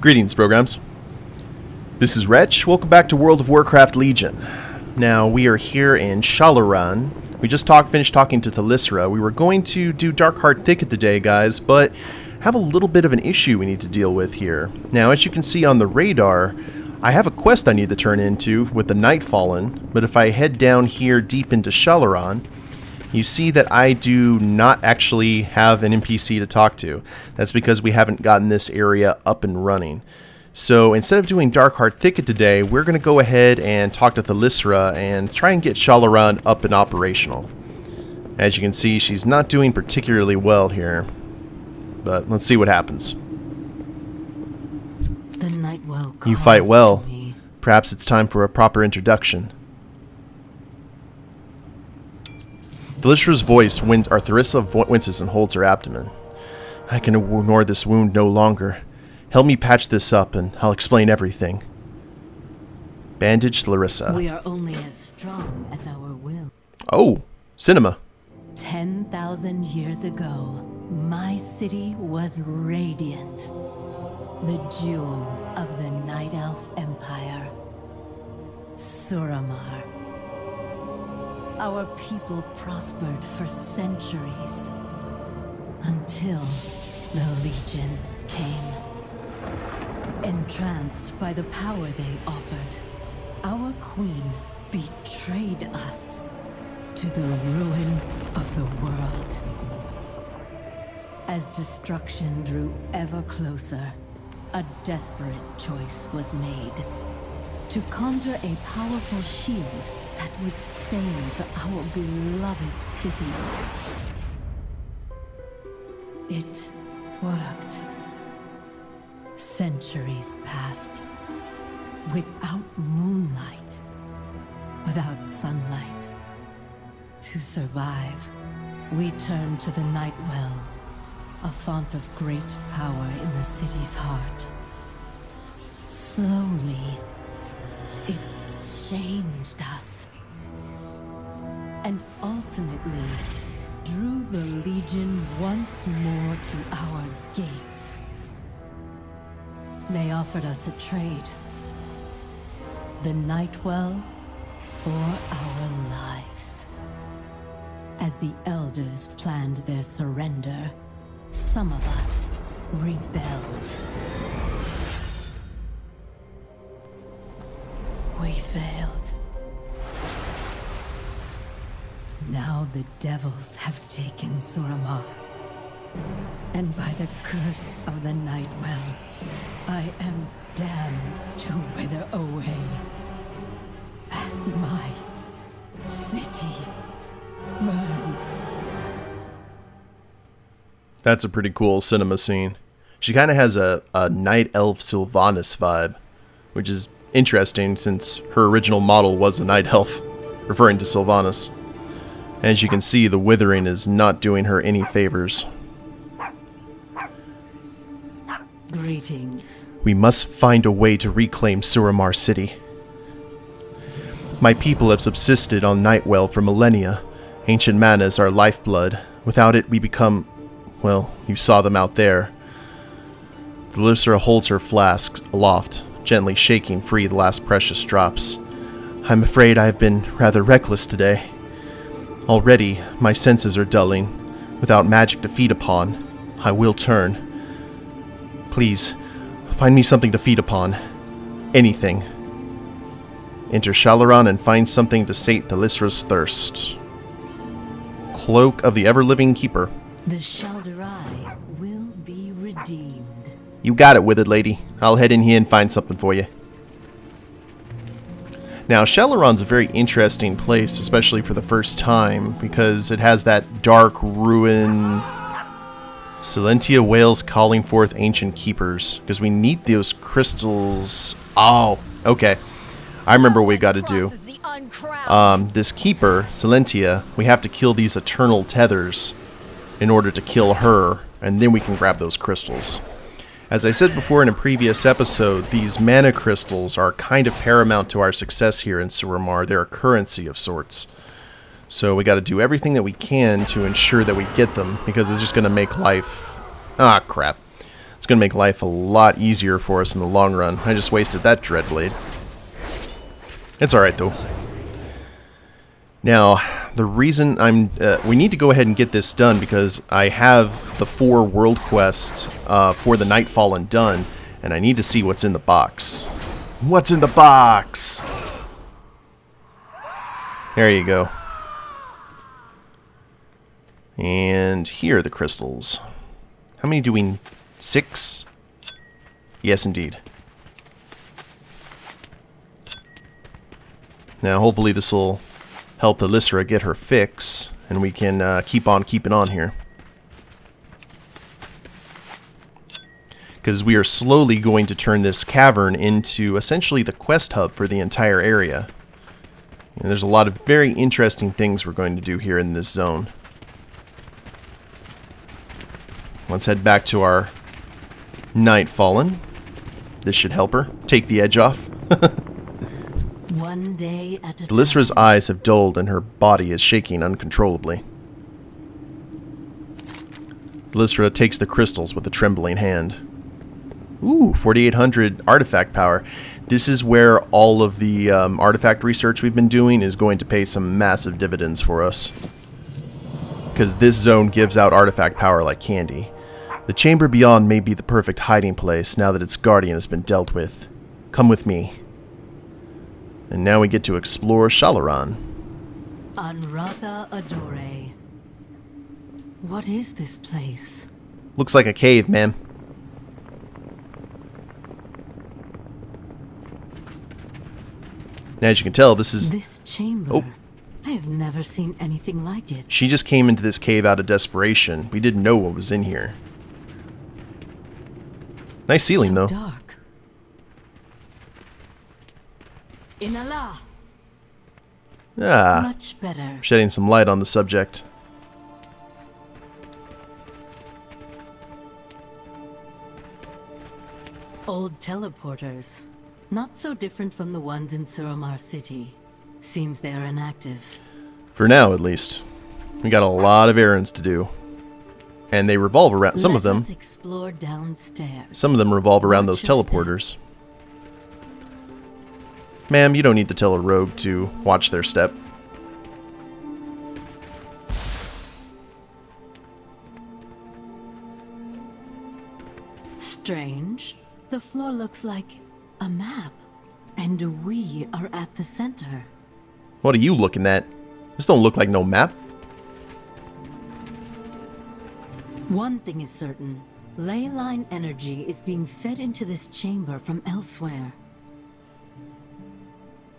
Greetings, programs. This is Wretch. Welcome back to World of Warcraft Legion. Now, we are here in Shal'Aran. We just finished talking to Thalyssra. We were going to do Darkheart Thicket today, guys, but have a little bit of an issue we need to deal with here. Now, as you can see on the radar, I have a quest I need to turn into with the Nightfallen, but if I head down here deep into Shal'Aran, you see that I do not actually have an NPC to talk to. That's because we haven't gotten this area up and running. So instead of doing Darkheart Thicket today, we're going to go ahead and talk to Thalyssra and try and get Shal'Aran up and operational. As you can see, she's not doing particularly well here. But let's see what happens. The Nightwell You fight well. Perhaps it's time for a proper introduction. Thalysra's voice, Thalyssra winces and holds her abdomen. I can ignore this wound no longer. Help me patch this up and I'll explain everything. Bandage Thalyssra. We are only as strong as our will. Oh, cinema. 10,000 years ago, my city was radiant. The jewel of the Night Elf Empire. Suramar. Our people prospered for centuries, until the Legion came. Entranced by the power they offered, our queen betrayed us to the ruin of the world. As destruction drew ever closer, a desperate choice was made. To conjure a powerful shield that would save our beloved city. It worked. Centuries passed. Without moonlight. Without sunlight. To survive, we turned to the Nightwell, a font of great power in the city's heart. Slowly, it changed us. And ultimately, drew the Legion once more to our gates. They offered us a trade. The Nightwell for our lives. As the Elders planned their surrender, some of us rebelled. We failed. Now the devils have taken Suramar. And by the curse of the Nightwell, I am damned to wither away. As my city burns. That's a pretty cool cinema scene. She kind of has a Night Elf Sylvanas vibe, which is interesting since her original model was a Night Elf, referring to Sylvanas. As you can see, the withering is not doing her any favors. Greetings. We must find a way to reclaim Suramar City. My people have subsisted on Nightwell for millennia. Ancient mana is our lifeblood. Without it, we become... well, you saw them out there. Thalyssra holds her flask aloft, gently shaking free the last precious drops. I'm afraid I have been rather reckless today. Already, my senses are dulling. Without magic to feed upon, I will turn. Please, find me something to feed upon. Anything. Enter Shal'Aran and find something to sate Thalyssra's thirst. Cloak of the Ever-Living Keeper. The Shal'Aran will be redeemed. You got it, withered lady. I'll head in here and find something for you. Now, Shal'Aran's a very interesting place, especially for the first time, because it has that dark ruin. Silentia wails calling forth ancient keepers, because we need those crystals. Oh, okay. I remember what we got to do. This keeper, Silentia, we have to kill these eternal tethers in order to kill her, and then we can grab those crystals. As I said before in a previous episode, these mana crystals are kind of paramount to our success here in Suramar. They're a currency of sorts. So we got to do everything that we can to ensure that we get them, because it's just going to make life... ah, crap. It's going to make life a lot easier for us in the long run. I just wasted that Dreadblade. It's alright, though. Now, the reason we need to go ahead and get this done because I have the 4 world quests for the Nightfallen done, and I need to see what's in the box. What's in the box? There you go. And here are the crystals. How many do we... 6? Yes, indeed. Now, hopefully this will help Thalyssra get her fix, and we can keep on keeping on here. Because we are slowly going to turn this cavern into essentially the quest hub for the entire area. And there's a lot of very interesting things we're going to do here in this zone. Let's head back to our Nightfallen. This should help her take the edge off. One day at a Thalyssra's time. eyes have dulled and her body is shaking uncontrollably. Thalyssra takes the crystals with a trembling hand. Ooh, 4,800 artifact power. This is where all of the artifact research we've been doing is going to pay some massive dividends for us. Because this zone gives out artifact power like candy. The chamber beyond may be the perfect hiding place now that its guardian has been dealt with. Come with me. And now we get to explore Shal'Aran. Anratha Adore. What is this place? Looks like a cave, man. Now, as you can tell, This chamber. Oh. I have never seen anything like it. She just came into this cave out of desperation. We didn't know what was in here. Nice ceiling, So though. dark. Inala. Ah, Much better. shedding some light on the subject. Old teleporters. Not so different from the ones in Suramar City. Seems they are inactive. For now, at least. We got a lot of errands to do. And they revolve around... Some of Let them. us explore downstairs. Some of them revolve around those Watch your step. teleporters. Ma'am, you don't need to tell a rogue to watch their step. Strange. The floor looks like a map. And we are at the center. What are you looking at? This don't look like no map. One thing is certain. Ley line energy is being fed into this chamber from elsewhere.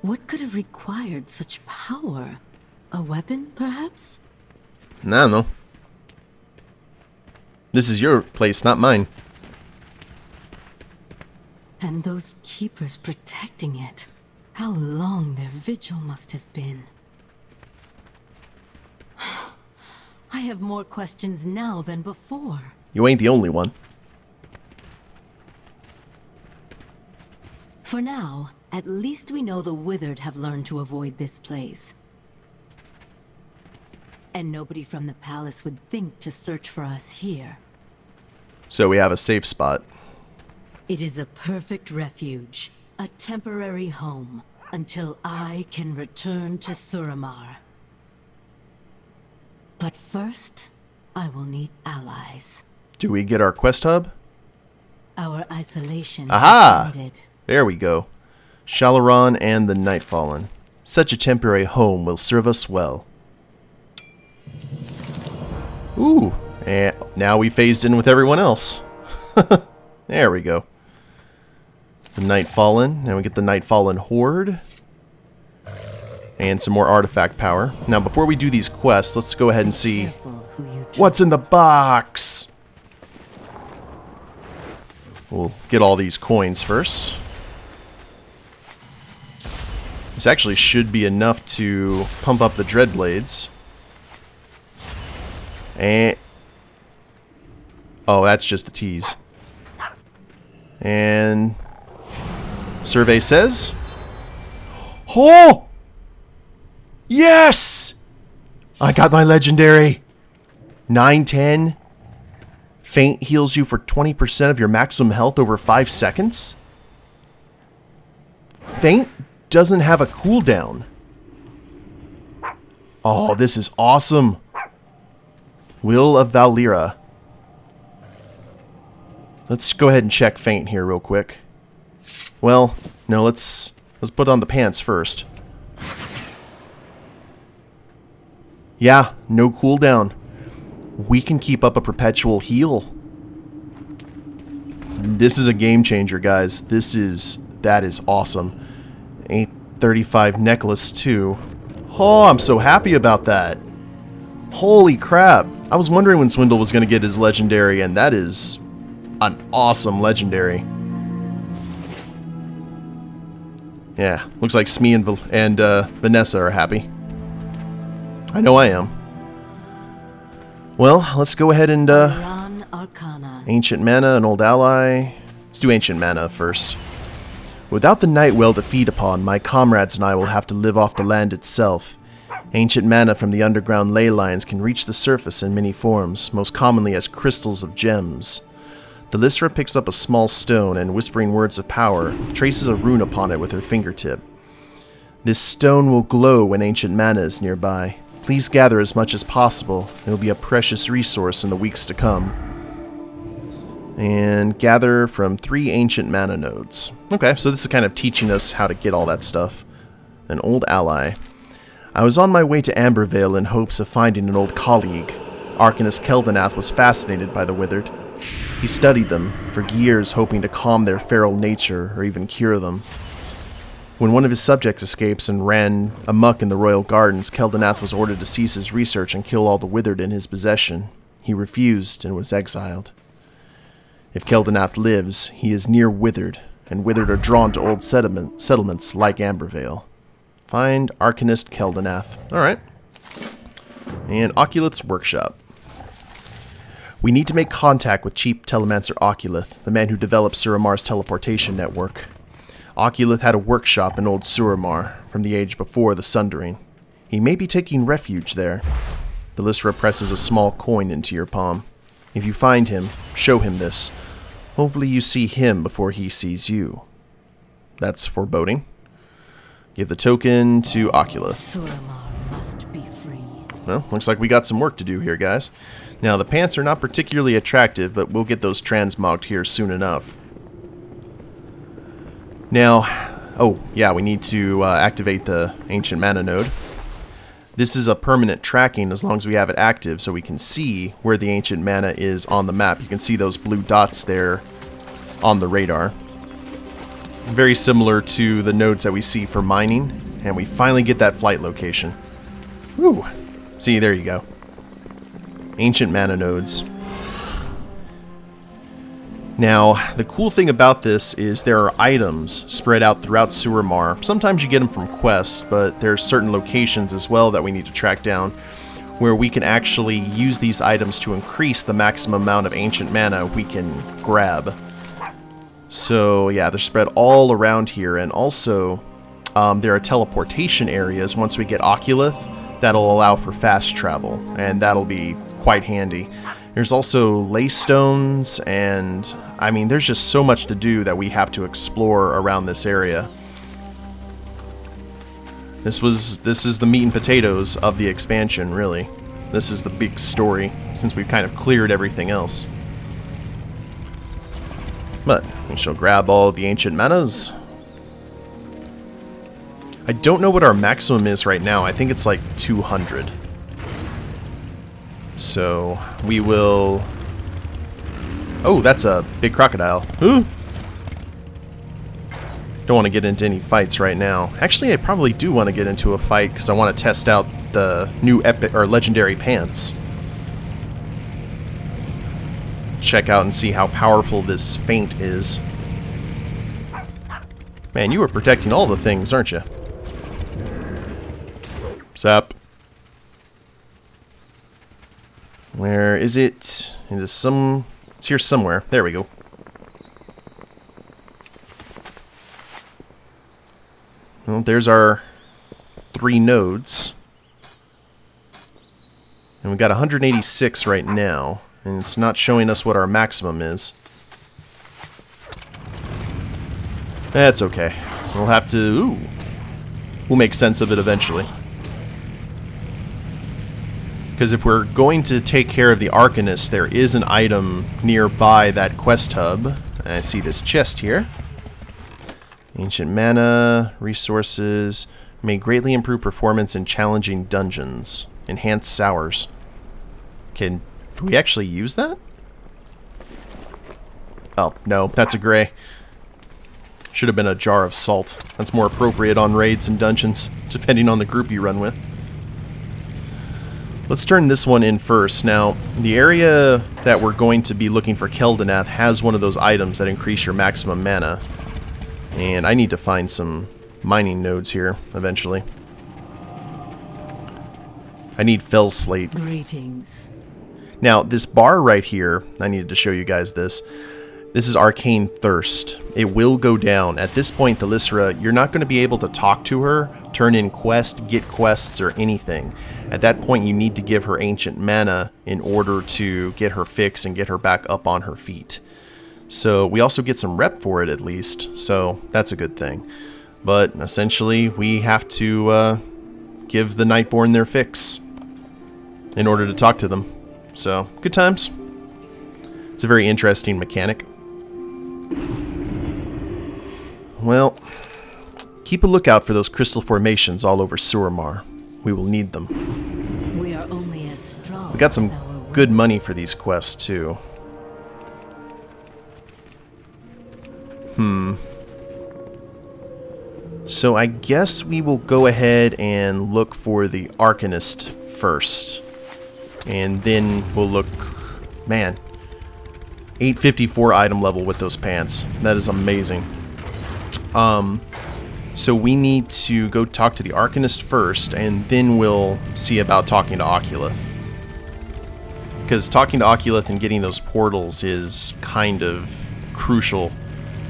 What could have required such power? A weapon, perhaps? I don't know. This is your place, not mine. And those keepers protecting it. How long their vigil must have been. I have more questions now than before. You ain't the only one. For now, at least we know the Withered have learned to avoid this place. And nobody from the palace would think to search for us here. So we have a safe spot. It is a perfect refuge, a temporary home, until I can return to Suramar. But first, I will need allies. Do we get our quest hub? Our isolation Aha! is ended. There we go. Shal'Aran and the Nightfallen. Such a temporary home will serve us well. Ooh, and now we phased in with everyone else. There we go. The Nightfallen. Now we get the Nightfallen Horde. And some more artifact power. Now before we do these quests, let's go ahead and see Careful who you what's in the box. We'll get all these coins first. This actually should be enough to pump up the Dreadblades. And... oh, that's just a tease. And... survey says... oh! Yes! I got my legendary. 910. Faint heals you for 20% of your maximum health over 5 seconds? Faint doesn't have a cooldown. Oh, this is awesome. Will of Thalyssra. Let's go ahead and check Faint here real quick. Well, no, let's put on the pants first. Yeah, no cooldown. We can keep up a perpetual heal. This is a game changer, guys. That is awesome. 835 necklace too. Oh, I'm so happy about that. Holy crap. I was wondering when Swindle was going to get his legendary, and that is an awesome legendary. Yeah, looks like Smee and Vanessa are happy. I know I am. Well, let's go ahead and Ancient Mana, an old ally. Let's do Ancient Mana first. Without the night well to feed upon, my comrades and I will have to live off the land itself. Ancient mana from the underground ley lines can reach the surface in many forms, most commonly as crystals of gems. Thalyssra picks up a small stone and, whispering words of power, traces a rune upon it with her fingertip. This stone will glow when ancient mana is nearby. Please gather as much as possible. It will be a precious resource in the weeks to come. And gather from 3 ancient mana nodes. Okay, so this is kind of teaching us how to get all that stuff. An old ally. I was on my way to Ambervale in hopes of finding an old colleague. Arcanist Kelvin was fascinated by the withered. He studied them for years, hoping to calm their feral nature or even cure them. When one of his subjects escapes and ran amok in the royal gardens, Kelvin was ordered to cease his research and kill all the withered in his possession. He refused and was exiled. If Kelvin lives, he is near withered, and withered are drawn to old settlements like Ambervale. Find Arcanist Kelvin. Alright. And Oculith's workshop. We need to make contact with Chief Telemancer Oculith, the man who developed Suramar's teleportation network. Oculith had a workshop in old Suramar, from the age before the Sundering. He may be taking refuge there. Thalyssra presses a small coin into your palm. If you find him, show him this. Hopefully you see him before he sees you. That's foreboding. Give the token to Oculith. Suramar must be free. Well, looks like we got some work to do here, guys. Now, the pants are not particularly attractive, but we'll get those transmogged here soon enough. Now, oh, yeah, we need to activate the Ancient Mana node. This is a permanent tracking as long as we have it active, so we can see where the Ancient Mana is on the map. You can see those blue dots there on the radar. Very similar to the nodes that we see for mining, and we finally get that flight location. Woo! See, there you go. Ancient Mana nodes. Now, the cool thing about this is there are items spread out throughout Suramar. Sometimes you get them from quests, but there's certain locations as well that we need to track down where we can actually use these items to increase the maximum amount of ancient mana we can grab. So yeah, they're spread all around here, and also there are teleportation areas once we get Oculith that'll allow for fast travel, and that'll be quite handy. There's also lace stones, and I mean, there's just so much to do that we have to explore around this area. This is the meat and potatoes of the expansion, really. This is the big story, since we've kind of cleared everything else. But we shall grab all the ancient manas. I don't know what our maximum is right now. I think it's like 200. So we will... Oh, that's a big crocodile. Ooh. Don't want to get into any fights right now. Actually, I probably do want to get into a fight because I want to test out the new epic or legendary pants. Check out and see how powerful this feint is. Man, you are protecting all the things, aren't you? Sup? Where is it? It's here somewhere. There we go. Well, there's our 3 nodes. And we've got 186 right now. and it's not showing us what our maximum is. That's okay. We'll have to... Ooh. We'll make sense of it eventually. Because if we're going to take care of the Arcanist, there is an item nearby that quest hub. I see this chest here. Ancient mana, resources, may greatly improve performance in challenging dungeons. Enhanced sours. Can we actually use that? Oh, no, that's a gray. Should have been a jar of salt. That's more appropriate on raids and dungeons, depending on the group you run with. Let's turn this one in first. Now, the area that we're going to be looking for Keldanath has one of those items that increase your maximum mana. And I need to find some mining nodes here, eventually. I need Fell Slate. Greetings. Now, this bar right here, I needed to show you guys this. This is Arcane Thirst. It will go down. At this point, Thalyssra, you're not going to be able to talk to her, turn in quests, get quests, or anything. At that point, you need to give her ancient mana in order to get her fixed and get her back up on her feet. So we also get some rep for it at least, so that's a good thing. But essentially, we have to give the Nightborn their fix in order to talk to them. So, good times. It's a very interesting mechanic. Well, keep a lookout for those crystal formations all over Suramar. We will need them. We are only as strong. We got some good money for these quests too. So I guess we will go ahead and look for the Arcanist first. And then we'll look... Man. 854 item level with those pants. That is amazing. So we need to go talk to the Arcanist first, and then we'll see about talking to Oculith. Because talking to Oculith and getting those portals is kind of crucial,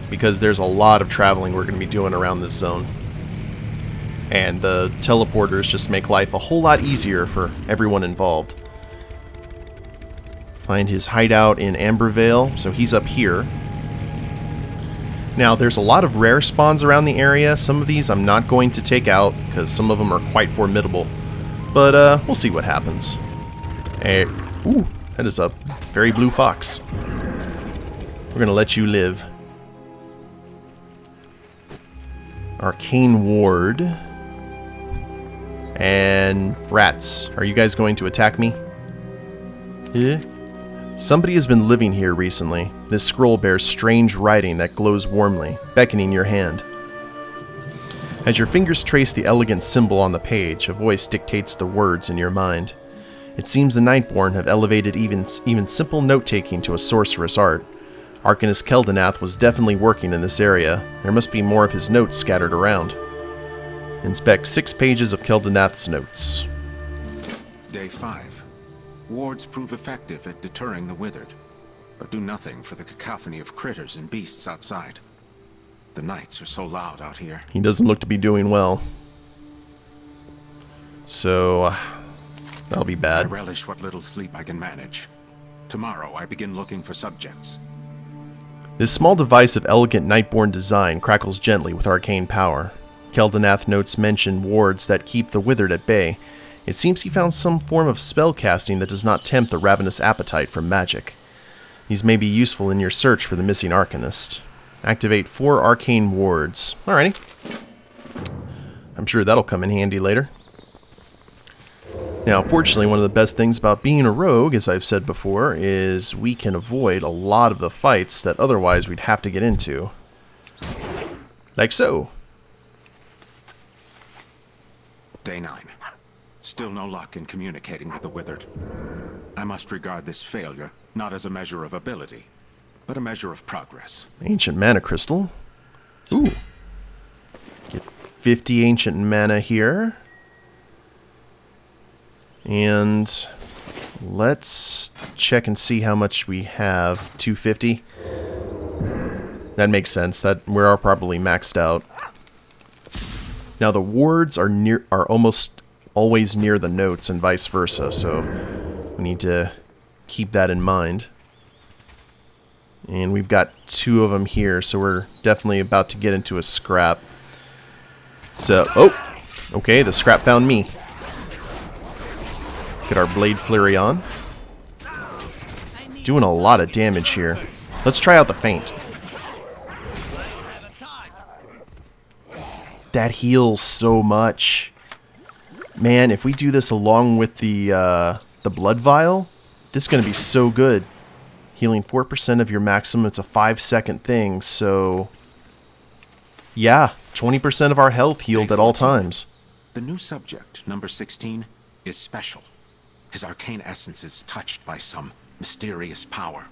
because there's a lot of traveling we're going to be doing around this zone. And the teleporters just make life a whole lot easier for everyone involved. Find his hideout in Ambervale, so he's up here. Now, there's a lot of rare spawns around the area. Some of these I'm not going to take out, because some of them are quite formidable. But, we'll see what happens. Ooh, that is a very blue fox. We're gonna let you live. Arcane Ward. And rats. Are you guys going to attack me? Yeah. Somebody has been living here recently. This scroll bears strange writing that glows warmly, beckoning your hand. As your fingers trace the elegant symbol on the page, a voice dictates the words in your mind. It seems the Nightborn have elevated even simple note-taking to a sorcerous art. Arcanist Keldanath was definitely working in this area. There must be more of his notes scattered around. Inspect 6 pages of Keldanath's notes. Day 5. Wards prove effective at deterring the withered, but do nothing for the cacophony of critters and beasts outside. The nights are so loud out here. He doesn't look to be doing well. So, that'll be I bad. relish what little sleep I can manage. Tomorrow I begin looking for subjects. This small device of elegant Nightborn design crackles gently with arcane power. Keldanath notes mention wards that keep the withered at bay. It seems he found some form of spell casting that does not tempt the ravenous appetite for magic. These may be useful in your search for the missing Arcanist. Activate 4 arcane wards. Alrighty. I'm sure that'll come in handy later. Now, fortunately, one of the best things about being a rogue, as I've said before, is we can avoid a lot of the fights that otherwise we'd have to get into. Like so. Day 9. Still no luck in communicating with the withered. I must regard this failure not as a measure of ability, but a measure of progress. Ancient mana crystal. Ooh. Get 50 ancient mana here. And let's check and see how much we have. 250. That makes sense. That we are probably maxed out. Now the wards are almost always near the notes and vice versa, so we need to keep that in mind. And we've got 2 of them here, so we're definitely about to get into a scrap. So, oh! Okay, the scrap found me. Get our Blade Flurry on. Doing a lot of damage here. Let's try out the feint. That heals so much. Man, if we do this along with the blood vial, this is going to be so good. Healing 4% of your maximum. It's a 5-second thing, so... yeah, 20% of our health healed at all times. The new subject, number 16, is special. His arcane essence is touched by some mysterious power.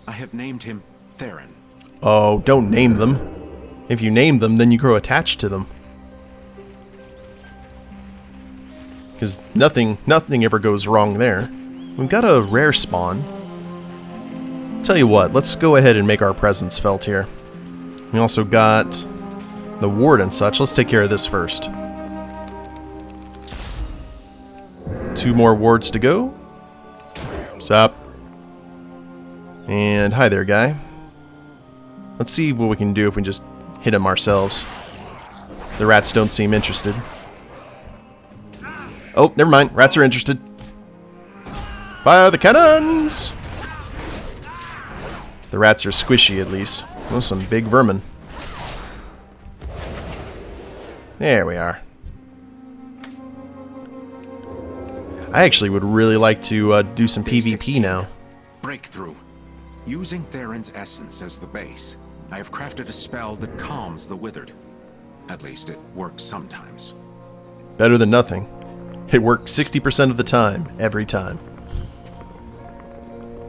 I have named him Theron. Oh, don't name them. If you name them, then you grow attached to them. Because nothing ever goes wrong there. We've got a rare spawn. Tell you what, let's go ahead and make our presence felt here. We also got the ward and such. Let's take care of this first. 2 more wards to go. Sup? And hi there, guy. Let's see what we can do if we just hit him ourselves. The rats don't seem interested. Oh, never mind. Rats are interested. Fire the cannons! The rats are squishy, at least. Oh, some big vermin. There we are. I actually would really like to do some PvP now. Breakthrough. Using Theron's essence as the base, I have crafted a spell that calms the withered. At least it works sometimes. Better than nothing. It worked 60% of the time, every time.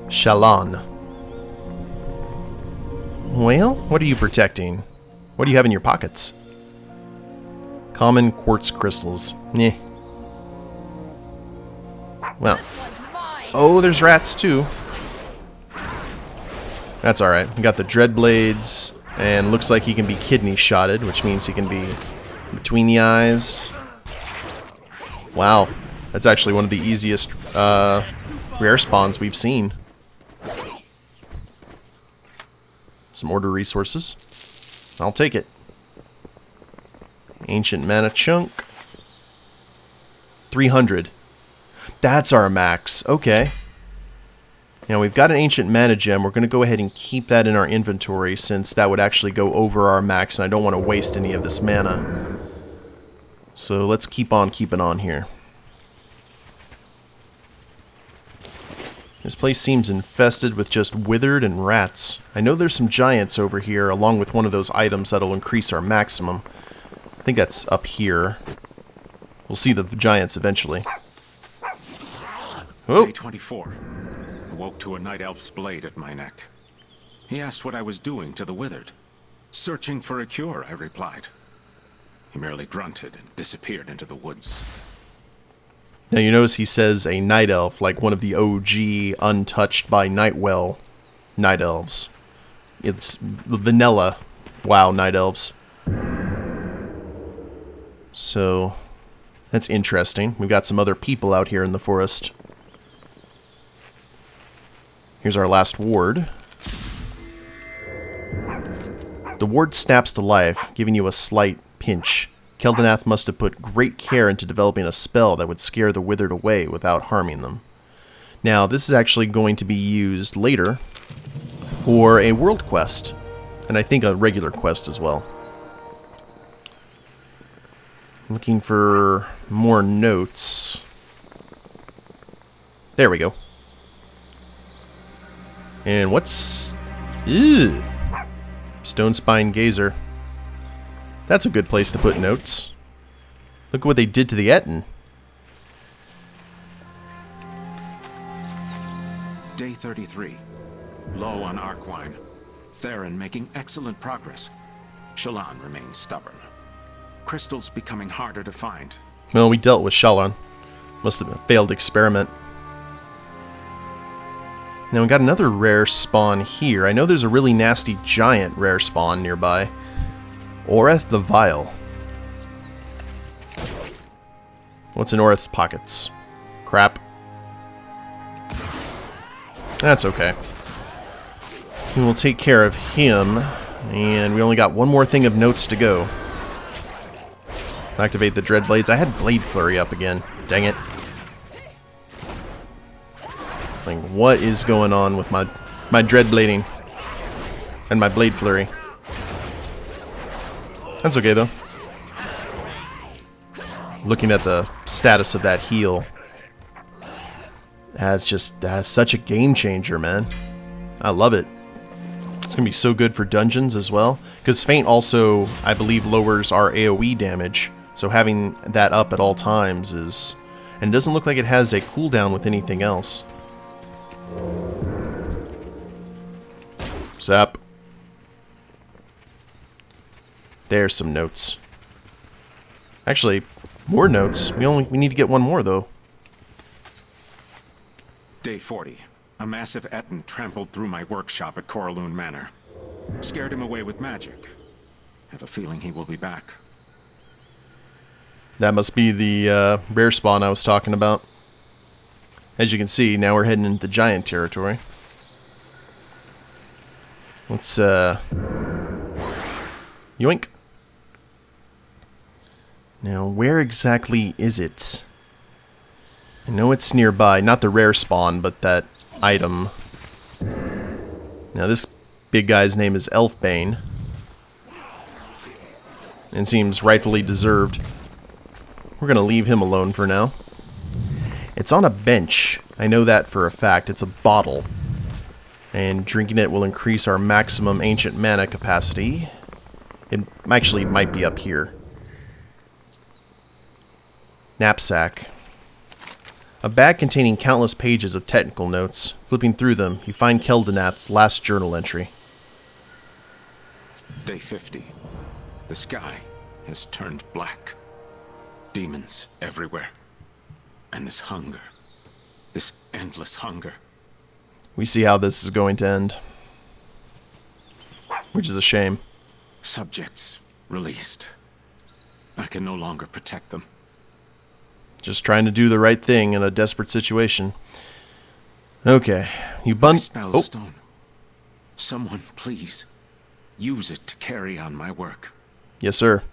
Shal'Aran. Well, what are you protecting? What do you have in your pockets? Common quartz crystals. Meh. Well. Oh, there's rats too. That's alright. We got the dread blades, and looks like he can be kidney shotted, which means he can be between the eyes. Wow. That's actually one of the easiest rare spawns we've seen. Some order resources. I'll take it. Ancient mana chunk. 300. That's our max. Okay. Now we've got an ancient mana gem. We're going to go ahead and keep that in our inventory since that would actually go over our max and I don't want to waste any of this mana. So let's keep on keeping on here. This place seems infested with just withered and rats. I know there's some giants over here along with one of those items that'll increase our maximum. I think that's up here. We'll see the giants eventually. Oh. Day 24. Awoke to a night elf's blade at my neck. He asked what I was doing to the withered. Searching for a cure, I replied. He merely grunted and disappeared into the woods. Now you notice he says a night elf, like one of the OG untouched by Nightwell night elves. It's vanilla WoW night elves. So that's interesting. We've got some other people out here in the forest. Here's our last ward. The ward snaps to life, giving you a slight pinch. Kelvin must have put great care into developing a spell that would scare the withered away without harming them. Now, this is actually going to be used later for a world quest, and I think a regular quest as well. Looking for more notes. There we go. And what's... Ew. Stone Spine Gazer. That's a good place to put notes. Look at what they did to the Etten. Day 33. Low on Arkwine. Theron making excellent progress. Shal'Aran remains stubborn. Crystals becoming harder to find. Well, we dealt with Shal'Aran. Must have been a failed experiment. Now we got another rare spawn here. I know there's a really nasty giant rare spawn nearby. Oreth the Vile. What's in Oreth's pockets? Crap. That's okay. We will take care of him. And we only got one more thing of notes to go. Activate the Dread Blades. I had Blade Flurry up again. Dang it. Like, what is going on with my Dread Blading? And my Blade Flurry. That's okay, though. Looking at the status of that heal. That's such a game changer, man. I love it. It's going to be so good for dungeons as well. Because Feint also, I believe, lowers our AoE damage. So having that up at all times is... And it doesn't look like it has a cooldown with anything else. Zap. There's some notes. Actually, more notes. We need to get one more, though. Day 40. A massive Etten trampled through my workshop at Coraloon Manor. Scared him away with magic. Have a feeling he will be back. That must be the rare spawn I was talking about. As you can see, now we're heading into the giant territory. Let's, yoink. Now, where exactly is it? I know it's nearby. Not the rare spawn, but that item. Now, this big guy's name is Elfbane. And seems rightfully deserved. We're going to leave him alone for now. It's on a bench. I know that for a fact. It's a bottle. And drinking it will increase our maximum ancient mana capacity. It actually might be up here. Knapsack. A bag containing countless pages of technical notes. Flipping through them, you find Keldenath's last journal entry. Day 50. The sky has turned black. Demons everywhere. And this hunger. This endless hunger. We see how this is going to end. Which is a shame. Subjects released. I can no longer protect them. Just trying to do the right thing in a desperate situation. Okay, you Oh. Stone. Someone, please. Use it to carry on my work. Yes, sir.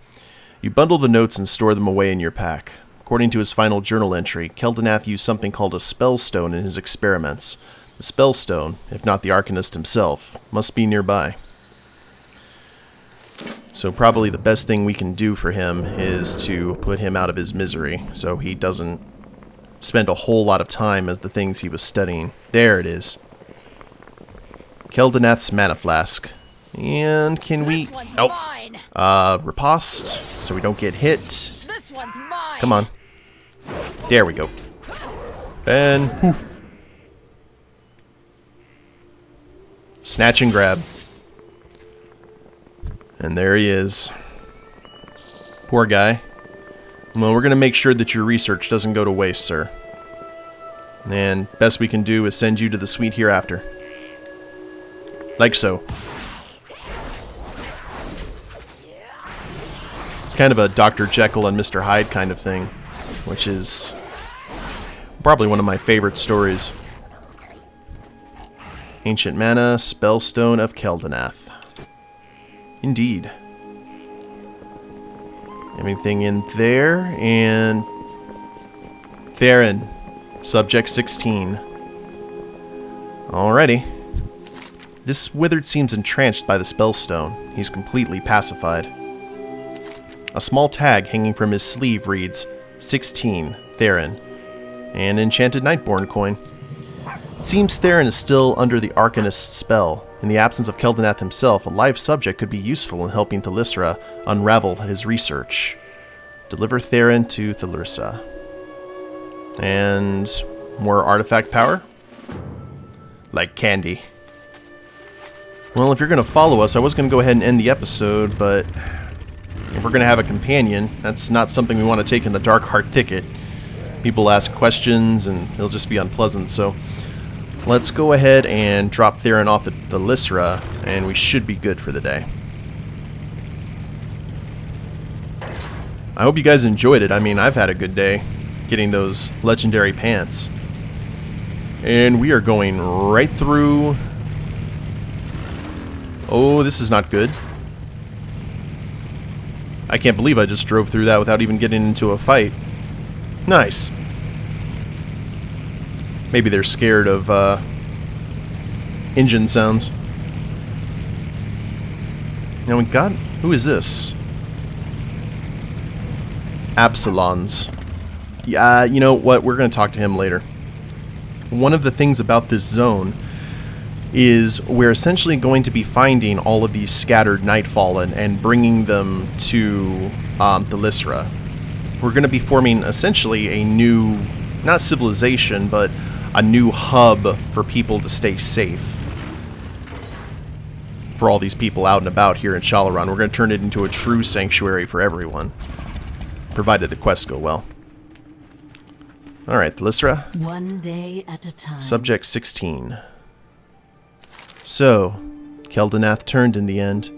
You bundle the notes and store them away in your pack. According to his final journal entry, Keldenath used something called a spellstone in his experiments. The spellstone, if not the Arcanist himself, must be nearby. So probably the best thing we can do for him is to put him out of his misery, so he doesn't spend a whole lot of time as the things he was studying. There it is. Keldenath's mana flask. And can we... Oh, riposte, so we don't get hit. This one's mine. Come on. There we go. And poof. Snatch and grab. And there he is. Poor guy. Well, we're going to make sure that your research doesn't go to waste, sir. And best we can do is send you to the sweet hereafter. Like so. It's kind of a Dr. Jekyll and Mr. Hyde kind of thing, which is probably one of my favorite stories. Ancient Mana, Spellstone of Keldenath. Indeed. Anything in there? And Theron, Subject 16. Alrighty. This withered seems entranced by the spellstone. He's completely pacified. A small tag hanging from his sleeve reads, 16, Theron. An enchanted Nightborn coin. It seems Theron is still under the Arcanist spell. In the absence of Keldenath himself, a live subject could be useful in helping Thalyssra unravel his research. Deliver Theron to Thalyssra. And more artifact power? Like candy. Well, if you're going to follow us, I was going to go ahead and end the episode, but if we're going to have a companion, that's not something we want to take in the Darkheart Thicket. People ask questions, and it'll just be unpleasant, so let's go ahead and drop Theron off at Thalyssra, and we should be good for the day. I hope you guys enjoyed it. I mean, I've had a good day getting those legendary pants. And we are going right through. Oh, this is not good. I can't believe I just drove through that without even getting into a fight. Nice. Maybe they're scared of engine sounds. Now we got... Who is this? Absalons. Yeah, you know what? We're going to talk to him later. One of the things about this zone is we're essentially going to be finding all of these scattered Nightfallen and bringing them to Thalyssra. We're going to be forming essentially a new, not civilization, but a new hub for people to stay safe. For all these people out and about here in Shal'Aran, we're going to turn it into a true sanctuary for everyone, provided the quests go well. Alright, Thalyssra. One day at a time. Subject 16. So, Kelvin turned in the end.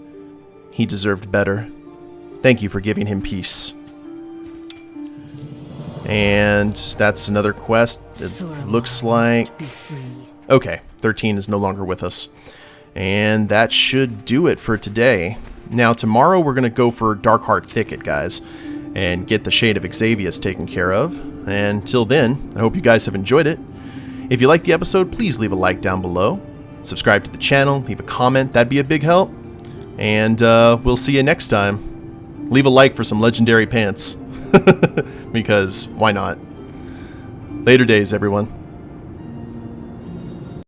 He deserved better. Thank you for giving him peace. And that's another quest. It looks like... Okay, 13 is no longer with us. And that should do it for today. Now, tomorrow we're going to go for Darkheart Thicket, guys, and get the Shade of Xavius taken care of. And till then, I hope you guys have enjoyed it. If you liked the episode, please leave a like down below. Subscribe to the channel, leave a comment, that'd be a big help. And we'll see you next time. Leave a like for some legendary pants. Because why not? Later days, everyone.